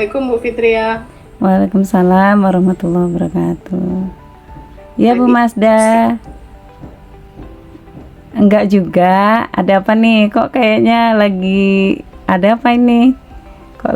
Assalamualaikum Bu Fitria. Waalaikumsalam warahmatullahi wabarakatuh. Ya Bu Lagi Mazda, enggak juga. Ada apa nih? Kok kayaknya lagi ada apa ini? Kok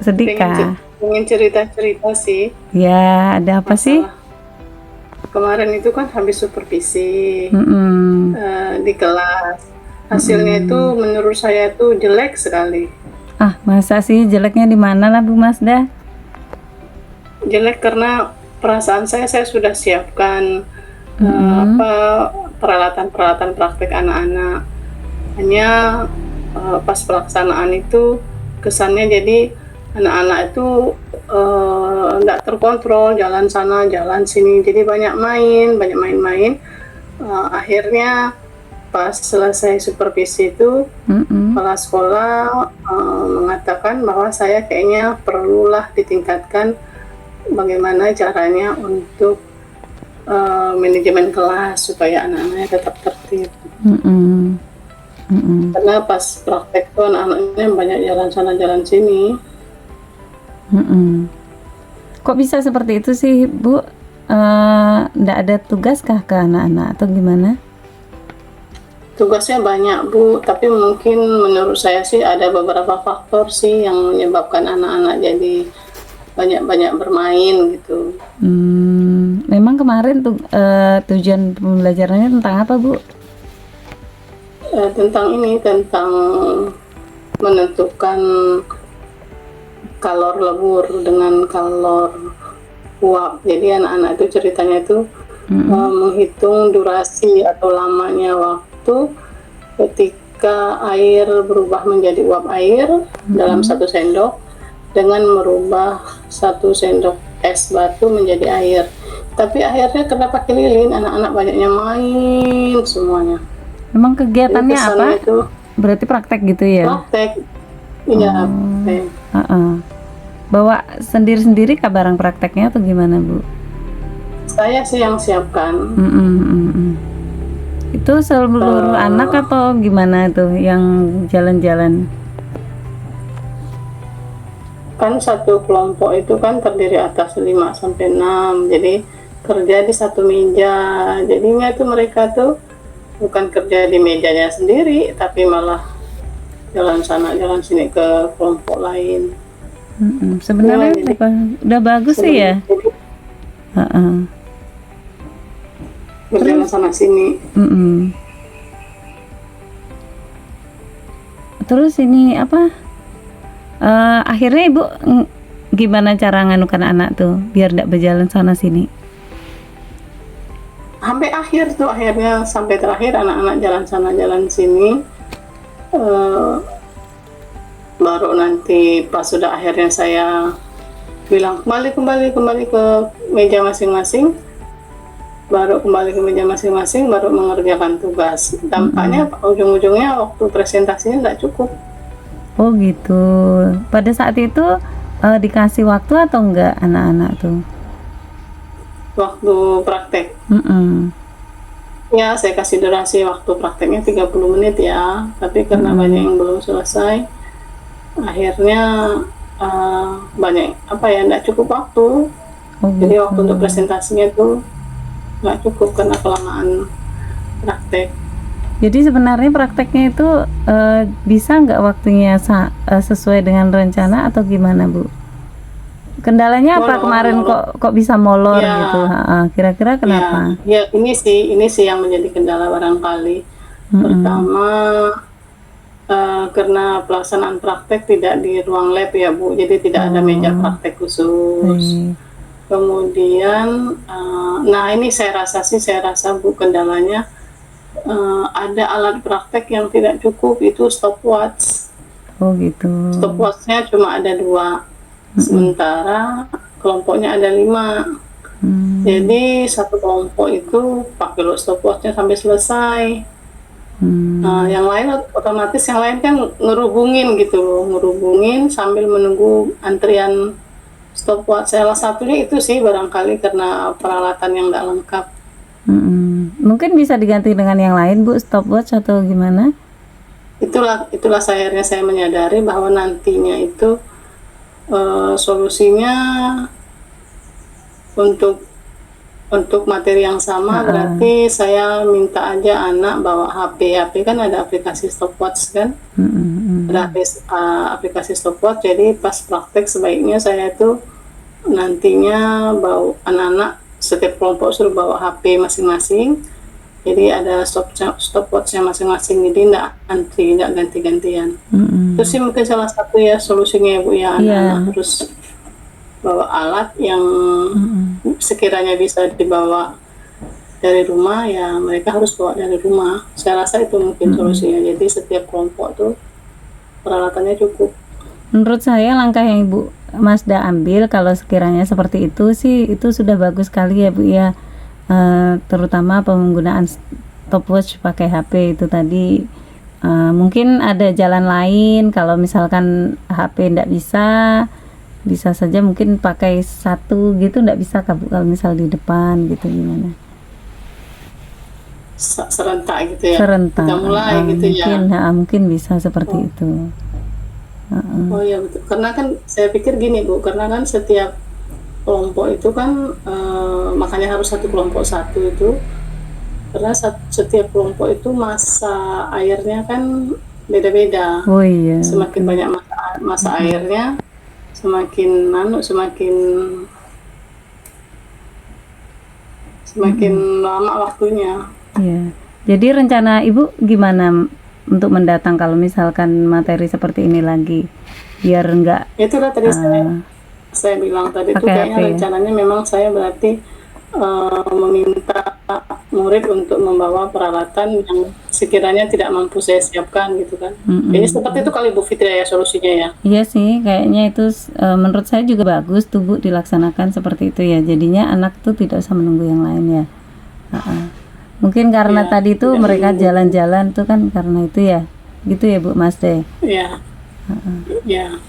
sedih pengen kah? pengen cerita-cerita sih Ya, ada apa sih? masalah kemarin itu kan habis supervisi Mm-mm. di kelas. Hasilnya itu Mm-mm. menurut saya itu jelek sekali. Ah, masa sih jeleknya di mana lah Bu Mazda? Jelek karena perasaan saya sudah siapkan Mm-mm. apa peralatan-peralatan praktek anak-anak. Hanya pas pelaksanaan itu kesannya jadi anak-anak itu nggak terkontrol, jalan sana jalan sini, jadi banyak main-main. Akhirnya pas selesai supervisi itu Mm-mm. kepala sekolah mengatakan bahwa saya kayaknya perlulah ditingkatkan bagaimana caranya untuk manajemen kelas supaya anak-anaknya tetap tertib. Mm-mm. Mm-mm. Karena pas praktek tuh anak-anaknya banyak jalan sana jalan sini. Mm-mm. Kok bisa seperti itu sih Bu? Nggak ada tugas kah ke anak-anak atau gimana? Tugasnya banyak Bu, tapi mungkin menurut saya sih ada beberapa faktor sih yang menyebabkan anak-anak jadi banyak-banyak bermain gitu. Memang kemarin tuh tujuan pembelajarannya tentang apa Bu? Tentang menentukan kalor lebur dengan kalor uap. Jadi anak-anak itu ceritanya itu menghitung durasi atau lamanya waktu ketika air berubah menjadi uap air dalam 1 sendok dengan merubah 1 sendok es batu menjadi air. Tapi akhirnya karena pakai lilin, anak-anak banyaknya main semuanya. Memang Jadi kegiatannya apa? kesannya itu Berarti praktek gitu ya? praktek. Iya, praktek. Heeh. Bawa sendiri-sendiri kah barang prakteknya atau gimana Bu? Saya sih yang siapkan. Itu seluruh anak atau gimana tuh yang jalan-jalan? Kan satu kelompok itu kan terdiri atas 5 sampai 6. Jadi kerja di satu meja. Jadinya itu mereka tuh bukan kerja di mejanya sendiri, tapi malah jalan sana jalan sini ke kelompok lain. Sebenarnya Jadi udah bagus sih ya. jadi Heeh. berjalan sana sini. Mm-mm. Terus ini apa? Akhirnya Ibu gimana cara nganukan anak tuh biar tidak berjalan sana sini? Sampai akhir tuh, akhirnya sampai terakhir anak-anak jalan sana jalan sini. Baru nanti pas sudah akhirnya saya bilang kembali ke meja masing-masing, baru kembali ke meja masing-masing, baru mengerjakan tugas. Tampaknya ujung-ujungnya waktu presentasinya nggak cukup. Oh gitu. Pada saat itu dikasih waktu atau enggak anak-anak tuh? Waktu praktek ya saya kasih durasi waktu prakteknya 30 menit ya, tapi karena banyak yang belum selesai, akhirnya banyak apa ya, nggak cukup waktu. Oh Jadi gitu. waktu untuk presentasinya tuh nggak cukup karena kelamaan praktek. Jadi sebenarnya prakteknya itu bisa nggak waktunya sesuai dengan rencana atau gimana Bu? Kendalanya apa kemarin kok bisa molor ya, gitu? Kira-kira kenapa? Ya ini sih yang menjadi kendala barangkali. Pertama karena pelaksanaan praktek tidak di ruang lab ya Bu, jadi tidak ada meja praktek khusus. Kemudian nah ini saya rasa Bu kendalanya ada alat praktek yang tidak cukup, itu stopwatch. Oh gitu. Stopwatchnya cuma ada 2, sementara kelompoknya ada 5. Jadi satu kelompok itu pakai stopwatchnya sampai selesai. Yang lain otomatis yang lain kan ngerubungin gitu loh, ngerubungin sambil menunggu antrian stopwatch. Salah satunya itu sih barangkali karena peralatan yang nggak lengkap. Mungkin bisa diganti dengan yang lain Bu, stopwatch atau gimana? Itulah akhirnya saya menyadari bahwa nantinya itu solusinya untuk materi yang sama berarti saya minta aja anak bawa HP kan ada aplikasi stopwatch kan, ada aplikasi stopwatch. Jadi pas praktek sebaiknya saya itu nantinya bawa anak-anak setiap kelompok suruh bawa HP masing-masing. Jadi ada stopwatchnya masing-masing, jadi tidak antri, tidak ganti-gantian. Itu sih mungkin salah satu ya solusinya ya Bu ya, anak-anak harus bawa alat yang sekiranya bisa dibawa dari rumah ya mereka harus bawa dari rumah. Saya rasa itu mungkin solusinya. Jadi setiap kelompok tuh peralatannya cukup. Menurut saya langkah yang Ibu Masda ambil kalau sekiranya seperti itu sih itu sudah bagus sekali ya Bu ya. Terutama penggunaan stopwatch pakai HP itu tadi. Mungkin ada jalan lain kalau misalkan HP tidak bisa saja mungkin pakai satu gitu, tidak bisa kalau misal di depan gitu gimana? Serentak gitu ya? Serentak. Kita mulai gitu mungkin, ya? Mungkin bisa seperti itu. Oh iya betul. Karena kan saya pikir gini Bu, karena kan setiap kelompok itu kan makanya harus satu kelompok satu itu karena setiap kelompok itu masa airnya kan beda-beda. Oh iya. Semakin banyak masa airnya semakin lama waktunya. Iya. Jadi rencana Ibu gimana untuk mendatang kalau misalkan materi seperti ini lagi biar enggak Itulah tadi saya bilang tadi itu kayaknya rencananya memang saya berarti meminta murid untuk membawa peralatan yang sekiranya tidak mampu saya siapkan gitu kan. Jadi seperti itu kali Bu Fitria ya solusinya ya. Iya sih kayaknya itu menurut saya juga bagus tuh Bu dilaksanakan seperti itu ya. Jadinya anak tuh tidak usah menunggu yang lain ya. Mungkin karena tadi tuh mereka jalan-jalan tuh kan karena itu ya. Gitu ya Bu Masda. Iya. Iya.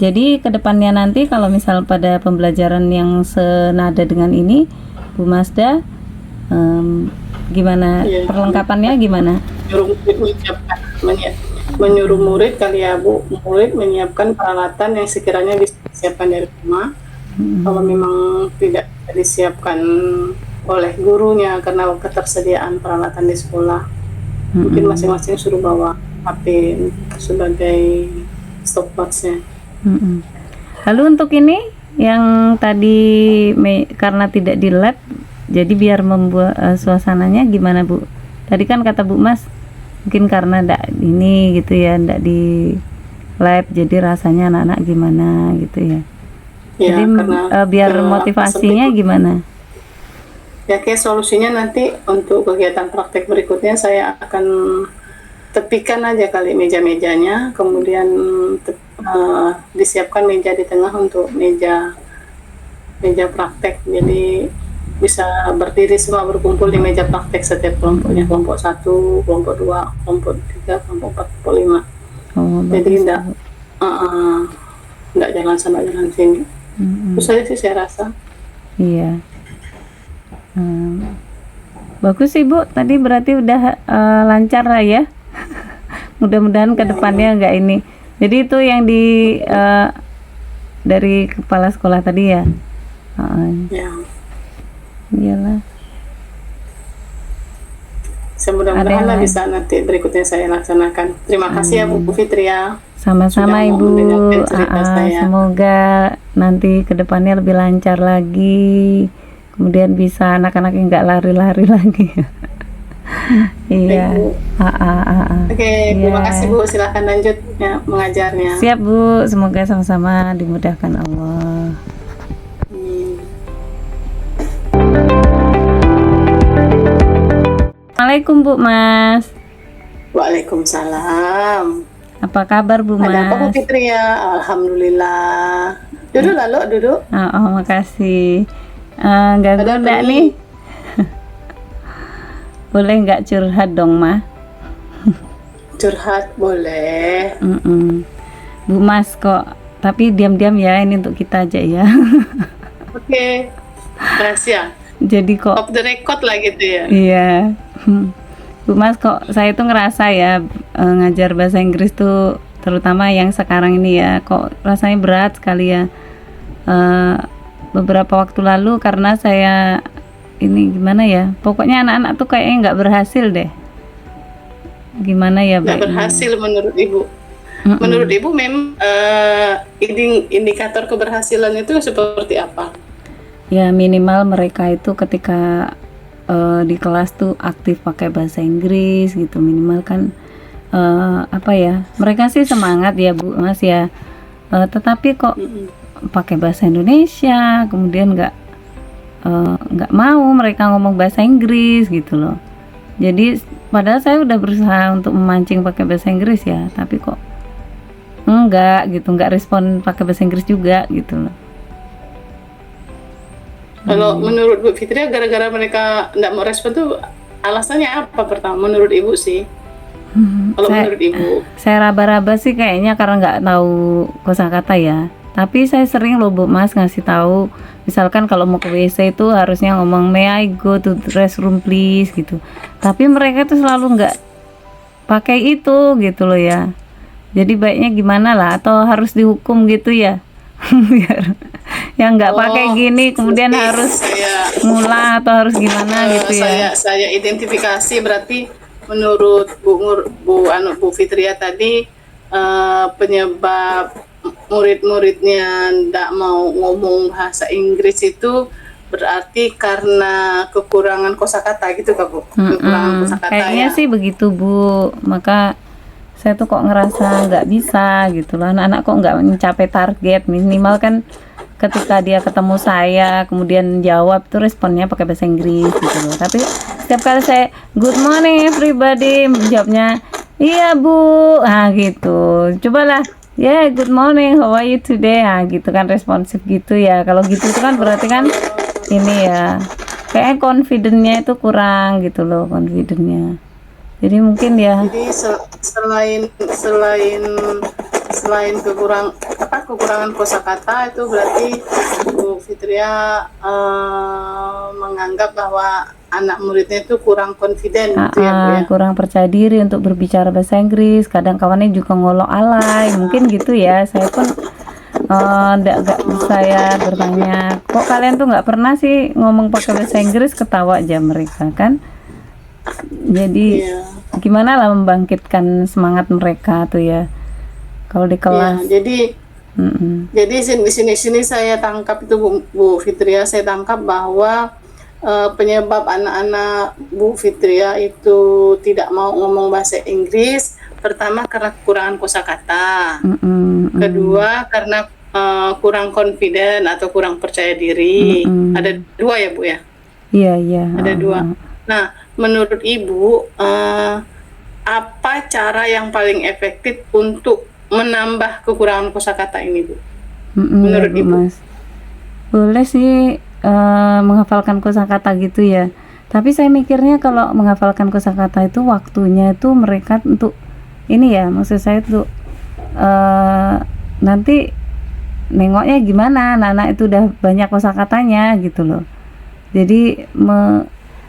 Jadi kedepannya nanti kalau misal pada pembelajaran yang senada dengan ini Bu Masda gimana perlengkapannya gimana? Menyuruh murid kali ya Bu, murid menyiapkan peralatan yang sekiranya bisa disiapkan dari rumah. Kalau memang tidak disiapkan oleh gurunya karena ketersediaan peralatan di sekolah, mungkin masing-masing suruh bawa HP sebagai stopwatchnya. Lalu untuk ini yang tadi karena tidak di lab, jadi biar membuat suasananya gimana Bu? Tadi kan kata Bu Mas, mungkin karena enggak ini gitu ya, enggak di lab, jadi rasanya anak-anak gimana gitu ya. Ya, jadi biar motivasinya gimana? Ya kayak solusinya nanti untuk kegiatan praktek berikutnya saya akan tepikan aja kali meja-mejanya, kemudian disiapkan meja di tengah untuk meja praktek. Jadi bisa berdiri semua berkumpul di meja praktek setiap kelompoknya, kelompok 1, kelompok 2, kelompok 3, kelompok 4, kelompok 5. Jadi enggak jalan sana jalan sini. Itu saja sih saya rasa. Iya. Bagus sih Bu, tadi berarti udah lancar lah ya. Mudah-mudahan kedepannya enggak ini. Jadi itu yang dari kepala sekolah tadi ya. Ya. Iyalah. Mudah-mudahan bisa nanti berikutnya saya laksanakan. Terima kasih ya Bu Fitria. Sama-sama Ibu. Semoga nanti kedepannya lebih lancar lagi. Kemudian bisa anak-anak yang nggak lari-lari lagi. Iya. Oke, terima kasih Bu. Silahkan lanjut ya mengajarnya. Siap Bu. Semoga sama-sama dimudahkan Allah. Assalamualaikum Bu Mas. Waalaikumsalam. Apa kabar Bu Mas? Ada apa Bu Fitria? Alhamdulillah. Duduk lalu duduk. Makasih. Ganggu enggak nih? Boleh nggak curhat dong Ma? Curhat boleh. Bu Mas kok, tapi diam-diam ya, ini untuk kita aja ya. Oke. Rahasia. Jadi kok off the record lah gitu ya. Iya. Bu Mas kok saya tuh ngerasa ya ngajar bahasa Inggris tuh terutama yang sekarang ini ya, kok rasanya berat sekali ya. Beberapa waktu lalu karena saya ini gimana ya, pokoknya anak-anak tuh kayaknya nggak berhasil deh. Gimana ya Nggak baiknya? berhasil menurut Ibu. Menurut Ibu memang indikator keberhasilan itu seperti apa? Ya minimal mereka itu ketika di kelas tuh aktif pakai bahasa Inggris gitu, minimal kan apa ya, mereka sih semangat ya Bu Mas ya, tetapi kok pakai bahasa Indonesia kemudian nggak mau mereka ngomong bahasa Inggris gitu loh. Jadi padahal saya udah berusaha untuk memancing pakai bahasa Inggris ya, tapi kok enggak gitu, nggak respon pakai bahasa Inggris juga gitu loh. Kalau menurut Bu Fitria, gara-gara mereka nggak mau respon tuh alasannya apa pertama menurut Ibu sih? Kalau menurut Ibu? Saya raba-raba sih kayaknya karena nggak tahu kosakata ya. Tapi saya sering loh Bu Mas ngasih tahu, misalkan kalau mau ke WC itu harusnya ngomong may I go to the restroom please gitu. Tapi mereka tuh selalu nggak pakai itu gitu loh ya. Jadi baiknya gimana lah, atau harus dihukum gitu ya? Biar yang nggak pakai gini kemudian harus ngulang atau harus gimana gitu ya. Saya identifikasi berarti menurut Bu Fitria tadi penyebab murid-muridnya tidak mau ngomong bahasa Inggris itu berarti karena kekurangan kosakata gitu Kak Bu? Kekurangan kosakata Kayaknya ya? sih begitu Bu. Maka saya tuh kok ngerasa nggak bisa gitu loh, anak-anak kok nggak mencapai target. Minimal kan ketika dia ketemu saya kemudian jawab tuh responnya pakai bahasa Inggris gitu loh. Tapi setiap kali saya good morning everybody, jawabnya iya Bu, gitu. Cobalah ya good morning, how are you today, gitu kan, responsif gitu ya. Kalau gitu itu kan berarti kan ini ya, kayak confidence-nya itu kurang gitu loh, confidence-nya. Jadi mungkin ya. Jadi selain kekurangan kosakata itu berarti Bu Fitria menganggap bahwa anak muridnya itu kurang confident gitu ya Bu ya? Kurang percaya diri untuk berbicara bahasa Inggris. Kadang kawannya juga ngolok alay, mungkin gitu ya. Saya pun nggak saya bertanya, kok kalian tuh nggak pernah sih ngomong pakai bahasa Inggris, ketawa aja mereka kan. Jadi gimana lah membangkitkan semangat mereka tuh ya kalau di kelas. Jadi di sini saya tangkap itu Bu Fitria, saya tangkap bahwa penyebab anak-anak Bu Fitria itu tidak mau ngomong bahasa Inggris, pertama karena kekurangan kosakata, kedua karena kurang confident atau kurang percaya diri. Ada dua ya Bu ya? Iya. Ada dua. Nah, menurut Ibu apa cara yang paling efektif untuk menambah kekurangan kosakata ini Bu? Menurut ya, Bu, Ibu? Mas, boleh sih menghafalkan kosakata gitu ya. Tapi saya mikirnya kalau menghafalkan kosakata itu waktunya itu mereka untuk ini ya, maksud saya tuh nanti nengoknya gimana, anak-anak itu udah banyak kosakatanya gitu loh. Jadi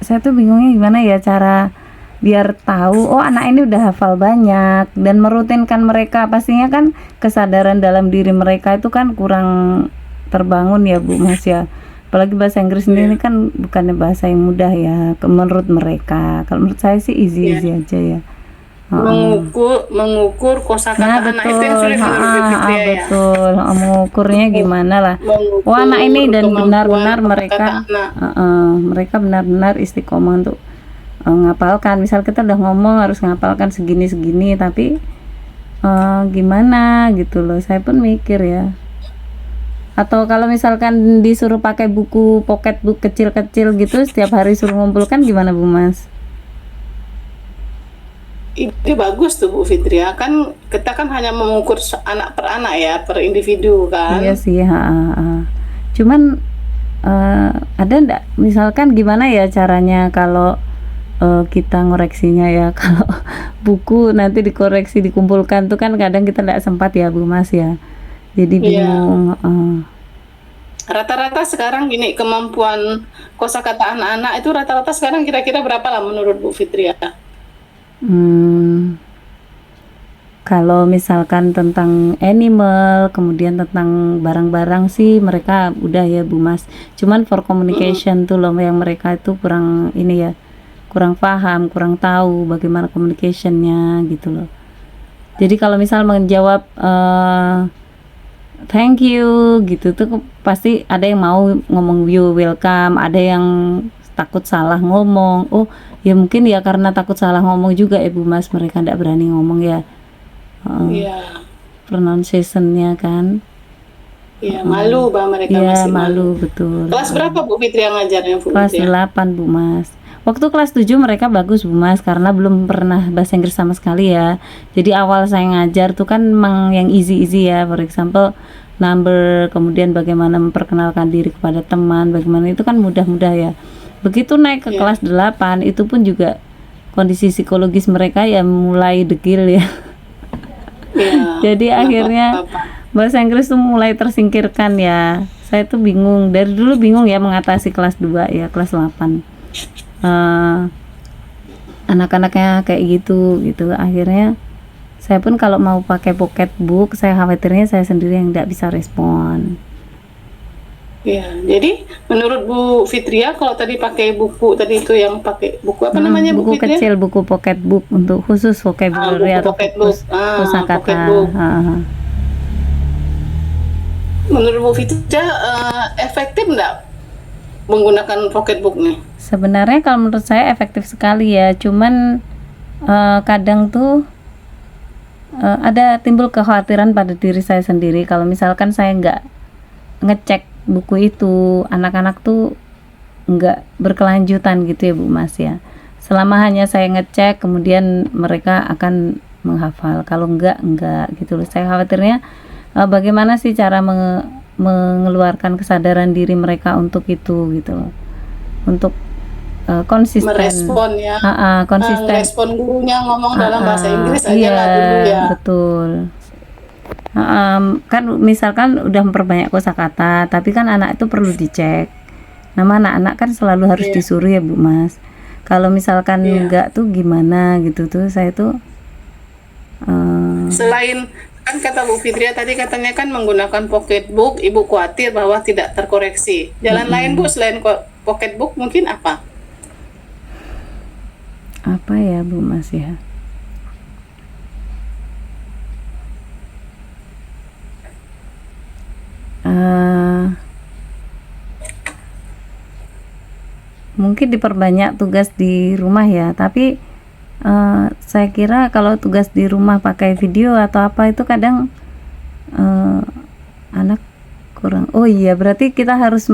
saya tuh bingungnya gimana ya cara biar tahu oh anak ini udah hafal banyak, dan merutinkan mereka. Pastinya kan kesadaran dalam diri mereka itu kan kurang terbangun ya Bu Mas ya. Apalagi bahasa Inggris ini kan bukannya bahasa yang mudah ya menurut mereka. Kalau menurut saya sih easy aja ya. Mengukur kosakata anak itu yang sulit menurut Fitria ya. Betul. Mengukurnya gimana lah. Oh anak ini dan benar-benar mereka mereka benar-benar istiqomah untuk ngapalkan. Misal kita udah ngomong harus ngapalkan segini-segini, tapi gimana gitu loh. Saya pun mikir ya. Atau kalau misalkan disuruh pakai buku pocket book kecil-kecil gitu setiap hari suruh ngumpulkan, gimana Bu Mas? Itu bagus tuh Bu Fitria, kan kita kan hanya mengukur anak per anak ya, per individu kan. Iya sih. Cuman ada enggak misalkan gimana ya caranya kalau kita ngoreksinya ya, kalau buku nanti dikoreksi dikumpulkan tuh kan kadang kita enggak sempat ya Bu Mas ya, jadi bingung. Rata-rata sekarang gini, kemampuan kosakata anak-anak itu rata-rata sekarang kira-kira berapa lah menurut Bu Fitria? Kalau misalkan tentang animal, kemudian tentang barang-barang sih mereka udah ya Bu Mas. Cuman for communication tuh loh yang mereka itu kurang ini ya, kurang paham, kurang tahu bagaimana communicationnya gitu loh. Jadi kalau misal menjawab thank you gitu tuh pasti ada yang mau ngomong you welcome, ada yang takut salah ngomong. Oh ya mungkin ya karena takut salah ngomong juga ya Bu Mas, mereka tidak berani ngomong ya. Iya. Pronunciation-nya kan. Iya, malu Bang, mereka Iya, masih malu betul. Kelas berapa Bu Fitri yang ngajarnya Bu Kelas Fitri? 8 Bu Mas. Waktu kelas 7 mereka bagus Bu Mas karena belum pernah bahasa Inggris sama sekali ya. Jadi awal saya ngajar tuh kan memang yang easy-easy ya. For example number, kemudian bagaimana memperkenalkan diri kepada teman, bagaimana itu kan mudah-mudah ya. Begitu naik ke kelas 8 itu pun juga kondisi psikologis mereka ya mulai degil ya. Iya. Jadi akhirnya bahasa Inggris tuh mulai tersingkirkan ya. Saya tuh bingung, dari dulu bingung ya mengatasi kelas 2 ya, kelas 8 anak-anaknya kayak gitu. Akhirnya saya pun kalau mau pakai pocket book, saya khawatirnya saya sendiri yang tidak bisa respon. Iya, jadi menurut Bu Fitria kalau tadi pakai buku tadi itu yang pakai buku apa namanya Bu buku Fitria? kecil, buku pocket book untuk khusus vocabulary atau pocket book. kosakata. Pocket book. Menurut Bu Fitria efektif nggak menggunakan pocket book nih? Sebenarnya kalau menurut saya efektif sekali ya, cuman kadang tuh ada timbul kekhawatiran pada diri saya sendiri kalau misalkan saya nggak ngecek buku itu, anak-anak tuh nggak berkelanjutan gitu ya Bu Mas ya. Selama hanya saya ngecek kemudian mereka akan menghafal, kalau enggak gitu loh. Saya khawatirnya bagaimana sih cara mengeluarkan kesadaran diri mereka untuk itu gitu loh, untuk konsisten merespon ya, konsisten merespon gurunya ngomong dalam bahasa Inggris aja lah dulu ya. Betul. Kan misalkan udah memperbanyak kosakata, tapi kan anak itu perlu dicek. Nama anak-anak kan selalu harus disuruh ya Bu Mas. Kalau misalkan enggak tuh gimana gitu tuh saya tuh selain kan kata Bu Fitria tadi katanya kan menggunakan pocket book, Ibu khawatir bahwa tidak terkoreksi. Jalan lain Bu selain pocket book mungkin apa? Apa ya Bu Mas ya? Mungkin diperbanyak tugas di rumah ya, tapi saya kira kalau tugas di rumah pakai video atau apa itu kadang anak kurang. Oh iya, berarti kita harus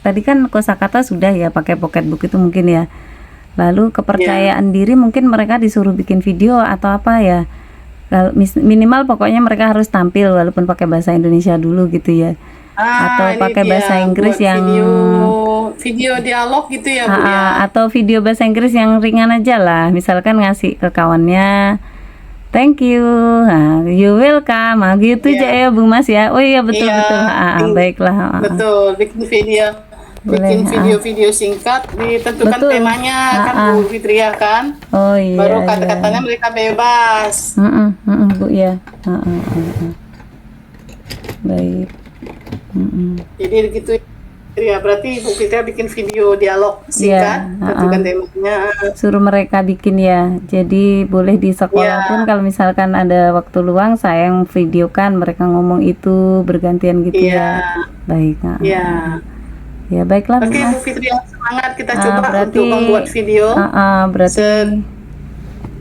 tadi kan kosakata sudah ya pakai pocket book itu mungkin ya. Lalu kepercayaan diri mungkin mereka disuruh bikin video atau apa ya. Minimal pokoknya mereka harus tampil walaupun pakai bahasa Indonesia dulu gitu ya. Atau pakai bahasa Inggris yang video dialog gitu ya Bu ya. Atau video bahasa Inggris yang ringan aja lah, misalkan ngasih ke kawannya thank you, you welcome, gitu aja ya Bu Mas ya. Oh iya betul. Baiklah. Betul, bikin video singkat, ditentukan temanya kan Bu Fitria kan. Oh iya. Baru kata-katanya mereka bebas. Bu ya. Baik. Jadi gitu ya, berarti Bu Fitria bikin video dialog singkat, tentukan temanya. Suruh mereka bikin ya. Jadi boleh di sekolah pun kalau misalkan ada waktu luang saya yang videokan mereka ngomong itu bergantian gitu ya. Baik. Ya baiklah Bu Mas. Bu Fitria semangat, kita coba untuk membuat video. Berarti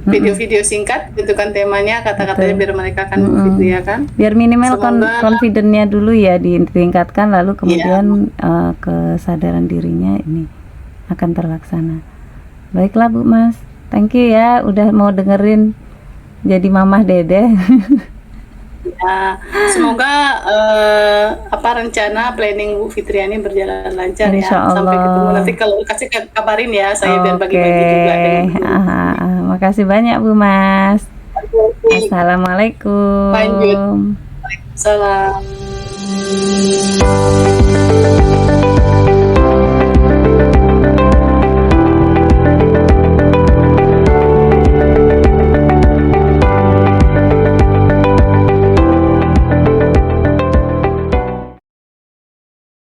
video-video singkat, tentukan temanya, kata-katanya biar mereka kan Bu Fitria kan. Biar minimal confident-nya dulu ya ditingkatkan, lalu kemudian kesadaran dirinya ini akan terlaksana. Baiklah Bu Mas, thank you ya udah mau dengerin jadi mamah Dede. Ya, semoga rencana planning Bu Fitria ini berjalan lancar ya. Sampai ketemu nanti, kalau kasih kabarin ya saya biar bagi-bagi juga dengan makasih banyak Bu Mas. Assalamualaikum. Lanjut. Waalaikumsalam.